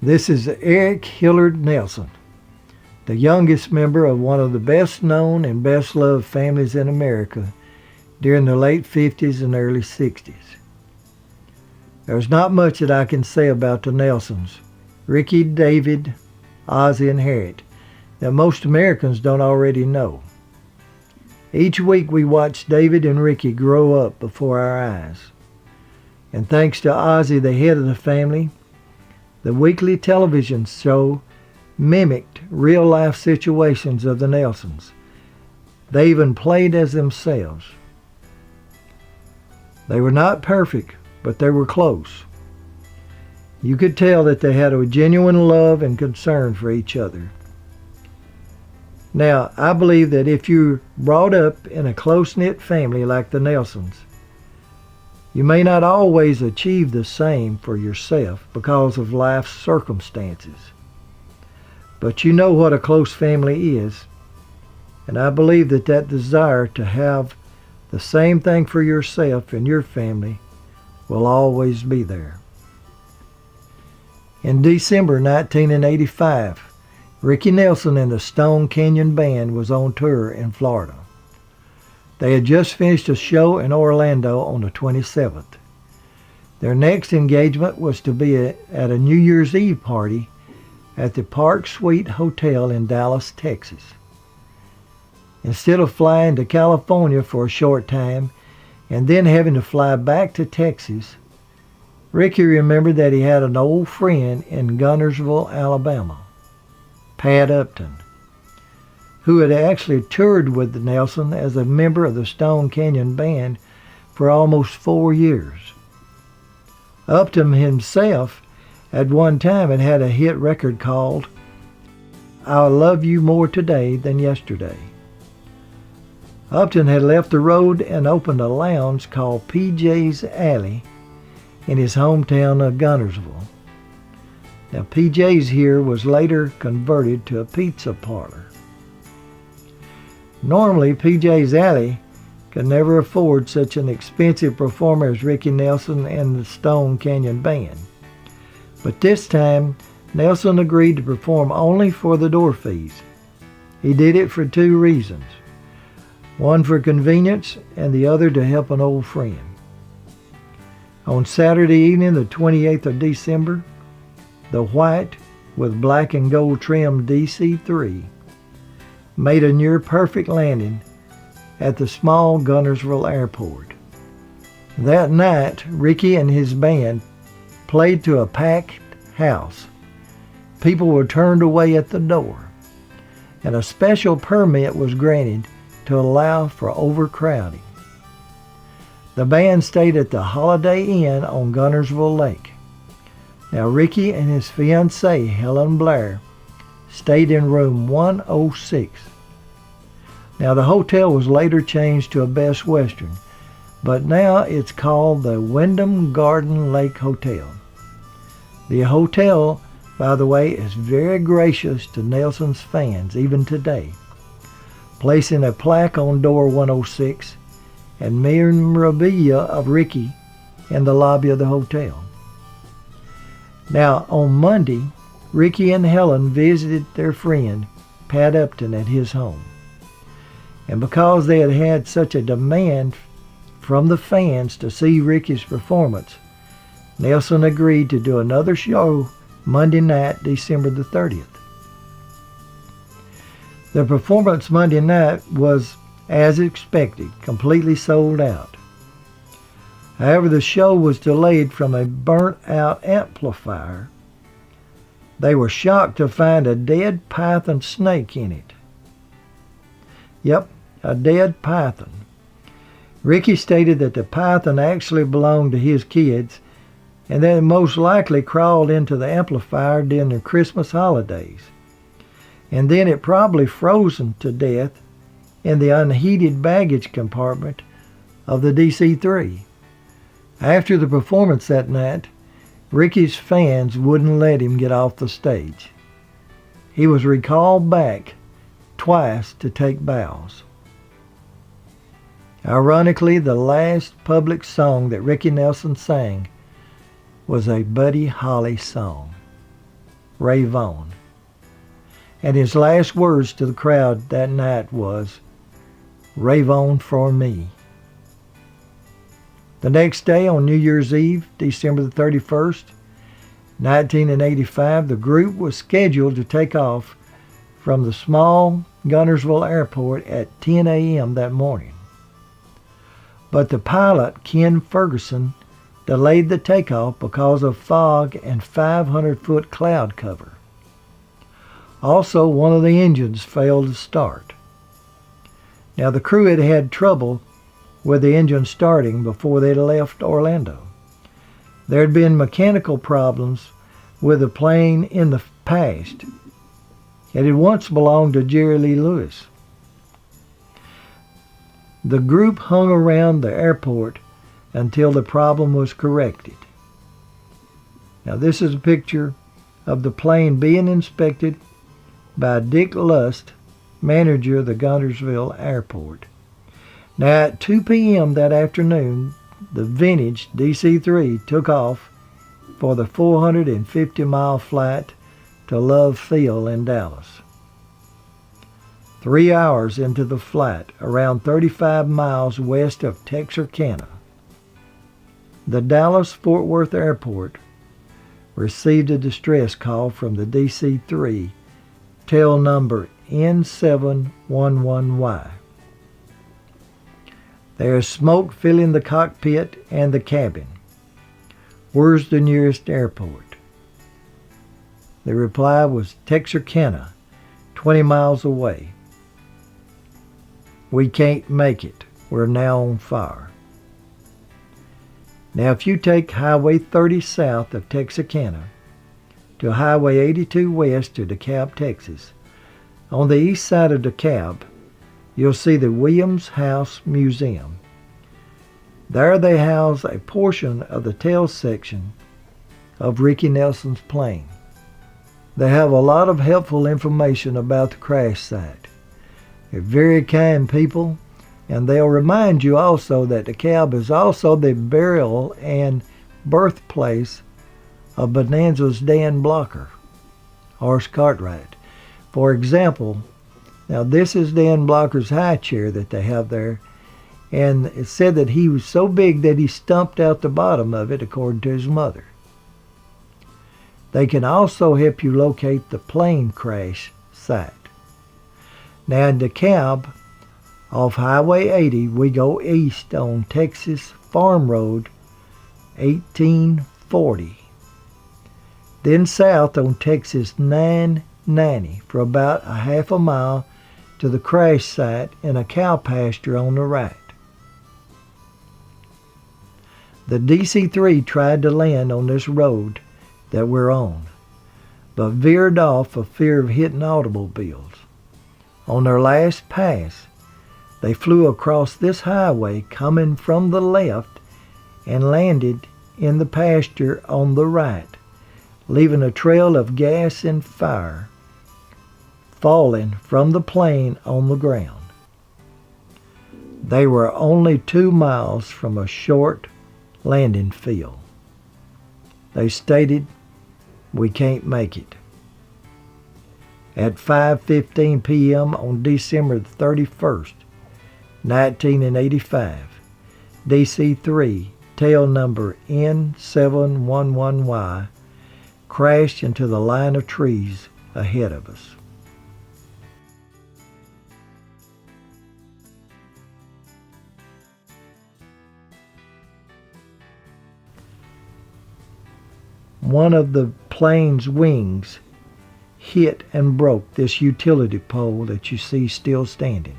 This is Eric Hillard Nelson, the youngest member of one of the best known and best loved families in America during the late 50s and early 60s. There's not much that I can say about the Nelsons, Ricky, David, Ozzie, and Harriet, that most Americans don't already know. Each week we watch David and Ricky grow up before our eyes. And thanks to Ozzie, the head of the family, the weekly television show mimicked real-life situations of the Nelsons. They even played as themselves. They were not perfect, but they were close. You could tell that they had a genuine love and concern for each other. Now, I believe that if you're brought up in a close-knit family like the Nelsons, you may not always achieve the same for yourself because of life's circumstances. But you know what a close family is, and I believe that that desire to have the same thing for yourself and your family will always be there. In December 1985, Ricky Nelson and the Stone Canyon Band was on tour in Florida. They had just finished a show in Orlando on the 27th. Their next engagement was to be at a New Year's Eve party at the Park Suite Hotel in Dallas, Texas. Instead of flying to California for a short time and then having to fly back to Texas, Ricky remembered that he had an old friend in Guntersville, Alabama, Pat Upton, who had actually toured with Nelson as a member of the Stone Canyon Band for almost 4 years. Upton himself at one time had a hit record called "I'll Love You More Today Than Yesterday." Upton had left the road and opened a lounge called PJ's Alley in his hometown of Guntersville. Now, PJ's here was later converted to a pizza parlor. Normally, PJ's Alley could never afford such an expensive performer as Ricky Nelson and the Stone Canyon Band. But this time, Nelson agreed to perform only for the door fees. He did it for 2 reasons. One for convenience and the other to help an old friend. On Saturday evening, the 28th of December, the white with black and gold trim DC-3 made a near-perfect landing at the small Guntersville Airport. That night, Ricky and his band played to a packed house. People were turned away at the door, and a special permit was granted to allow for overcrowding. The band stayed at the Holiday Inn on Guntersville Lake. Now, Ricky and his fiancée, Helen Blair, stayed in room 106. Now, the hotel was later changed to a Best Western, but now it's called the Wyndham Garden Lake Hotel. The hotel, by the way, is very gracious to Nelson's fans even today, placing a plaque on door 106 and memorabilia of Ricky in the lobby of the hotel. Now, on Monday, Ricky and Helen visited their friend, Pat Upton, at his home. And because they had had such a demand from the fans to see Ricky's performance, Nelson agreed to do another show Monday night, December the 30th. The performance Monday night was, as expected, completely sold out. However, the show was delayed from a burnt-out amplifier. They were shocked to find a dead python snake in it. Yep, a dead python. Ricky stated that the python actually belonged to his kids and that it most likely crawled into the amplifier during the Christmas holidays. And then it probably frozen to death in the unheated baggage compartment of the DC-3. After the performance that night, Ricky's fans wouldn't let him get off the stage. He was recalled back twice to take bows. Ironically, the last public song that Ricky Nelson sang was a Buddy Holly song. Ray Vaughn. And his last words to the crowd that night was, "Rave on for me." The next day, on New Year's Eve, December the 31st, 1985, the group was scheduled to take off from the small Guntersville Airport at 10 a.m. that morning. But the pilot, Ken Ferguson, delayed the takeoff because of fog and 500-foot cloud cover. Also, one of the engines failed to start. Now, the crew had had trouble with the engine starting before they left Orlando. There had been mechanical problems with the plane in the past. It had once belonged to Jerry Lee Lewis. The group hung around the airport until the problem was corrected. Now, this is a picture of the plane being inspected by Dick Lust, manager of the Guntersville Airport. Now, at 2 p.m. that afternoon, the vintage DC-3 took off for the 450-mile flight to Love Field in Dallas. 3 hours into the flight, around 35 miles west of Texarkana, the Dallas-Fort Worth Airport received a distress call from the DC-3, tail number N711Y. There is smoke filling the cockpit and the cabin. Where's the nearest airport? The reply was Texarkana, 20 miles away. We can't make it. We're now on fire. Now, if you take Highway 30 south of Texarkana to Highway 82 west to DeKalb, Texas, on the east side of DeKalb, you'll see the Williams House Museum. There they house a portion of the tail section of Ricky Nelson's plane. They have a lot of helpful information about the crash site. They're very kind people, and they'll remind you also that DeKalb is also the burial and birthplace of Bonanza's Dan Blocker, Horace Cartwright. For example, now this is Dan Blocker's high chair that they have there, and it said that he was so big that he stumped out the bottom of it, according to his mother. They can also help you locate the plane crash site. Now in DeKalb, off Highway 80, we go east on Texas Farm Road 1840. Then south on Texas 990 for about a half a mile to the crash site in a cow pasture on the right. The DC-3 tried to land on this road that we're on, but veered off for fear of hitting automobiles. On their last pass, they flew across this highway coming from the left and landed in the pasture on the right, leaving a trail of gas and fire falling from the plane on the ground. They were only 2 miles from a short landing field. They stated, "We can't make it." At 5:15 p.m. on December 31st, 1985, DC-3, tail number N711Y, crashed into the line of trees ahead of us. One of the plane's wings hit and broke this utility pole that you see still standing.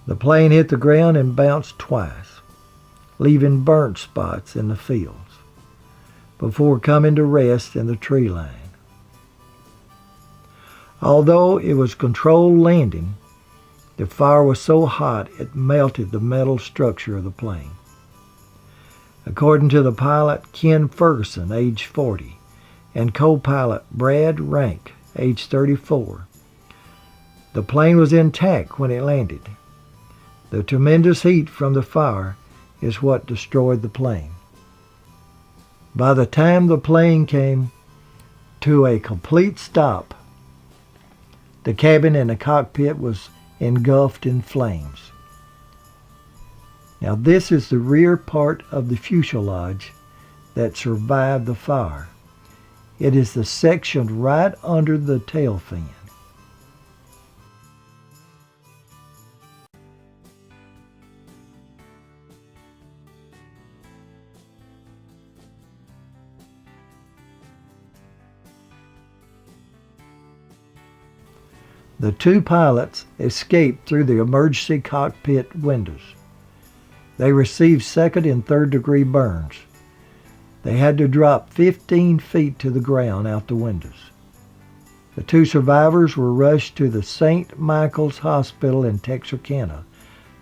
The plane hit the ground and bounced twice, leaving burnt spots in the fields, before coming to rest in the tree line. Although it was controlled landing, the fire was so hot it melted the metal structure of the plane. According to the pilot Ken Ferguson, age 40, and co-pilot Brad Rank, age 34, the plane was intact when it landed. The tremendous heat from the fire is what destroyed the plane. By the time the plane came to a complete stop, the cabin and the cockpit was engulfed in flames. Now this is the rear part of the fuselage that survived the fire. It is the section right under the tail fin. The two pilots escaped through the emergency cockpit windows. They received second and third degree burns. They had to drop 15 feet to the ground out the windows. The two survivors were rushed to the St. Michael's Hospital in Texarkana,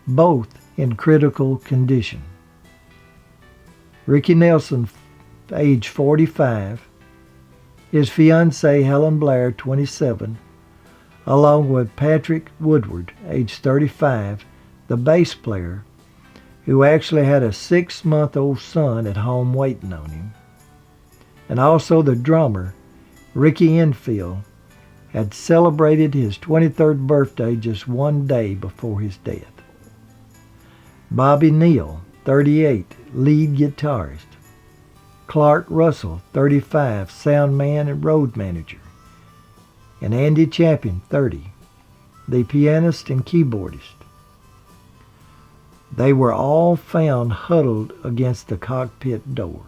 both in critical condition. Ricky Nelson, age 45, his fiancée Helen Blair, 27, along with Patrick Woodward, age 35, the bass player, who actually had a 6-month-old son at home waiting on him, and also the drummer, Ricky Enfield, had celebrated his 23rd birthday just one day before his death. Bobby Neal, 38, lead guitarist. Clark Russell, 35, sound man and road manager. And Andy Chapin, 30, the pianist and keyboardist. They were all found huddled against the cockpit door.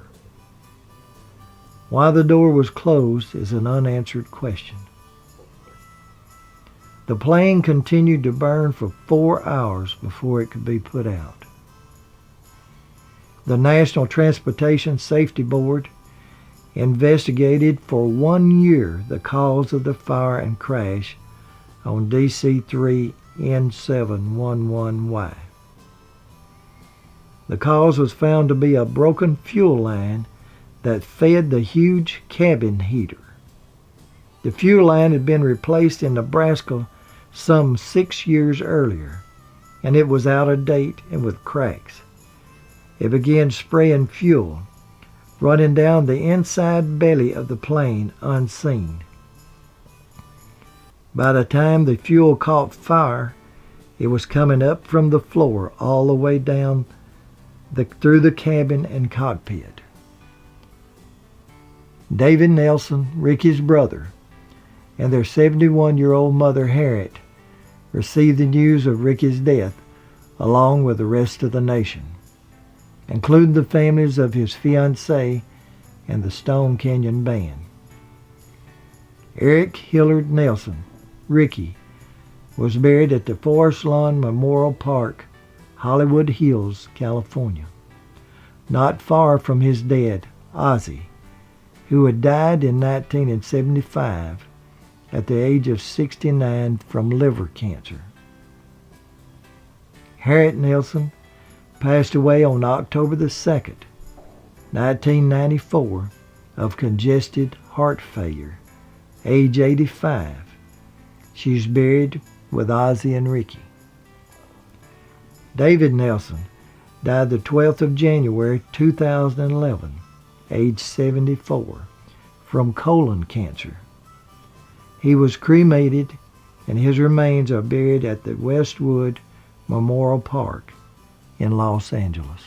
Why the door was closed is an unanswered question. The plane continued to burn for 4 hours before it could be put out. The National Transportation Safety Board investigated for 1 year the cause of the fire and crash on DC-3 N711Y. The cause was found to be a broken fuel line that fed the huge cabin heater. The fuel line had been replaced in Nebraska some 6 years earlier, and it was out of date and with cracks. It began spraying fuel, running down the inside belly of the plane unseen. By the time the fuel caught fire, it was coming up from the floor all the way down through the cabin and cockpit. David Nelson, Ricky's brother, and their 71-year-old mother Harriet received the news of Ricky's death along with the rest of the nation, including the families of his fiancée and the Stone Canyon Band. Eric Hillard Nelson, Ricky, was buried at the Forest Lawn Memorial Park, Hollywood Hills, California, not far from his dad, Ozzie, who had died in 1975 at the age of 69 from liver cancer. Harriet Nelson passed away on October the 2nd, 1994, of congested heart failure, age 85. She's buried with Ozzie and Ricky. David Nelson died the 12th of January 2011, age 74, from colon cancer. He was cremated and his remains are buried at the Westwood Memorial Park in Los Angeles.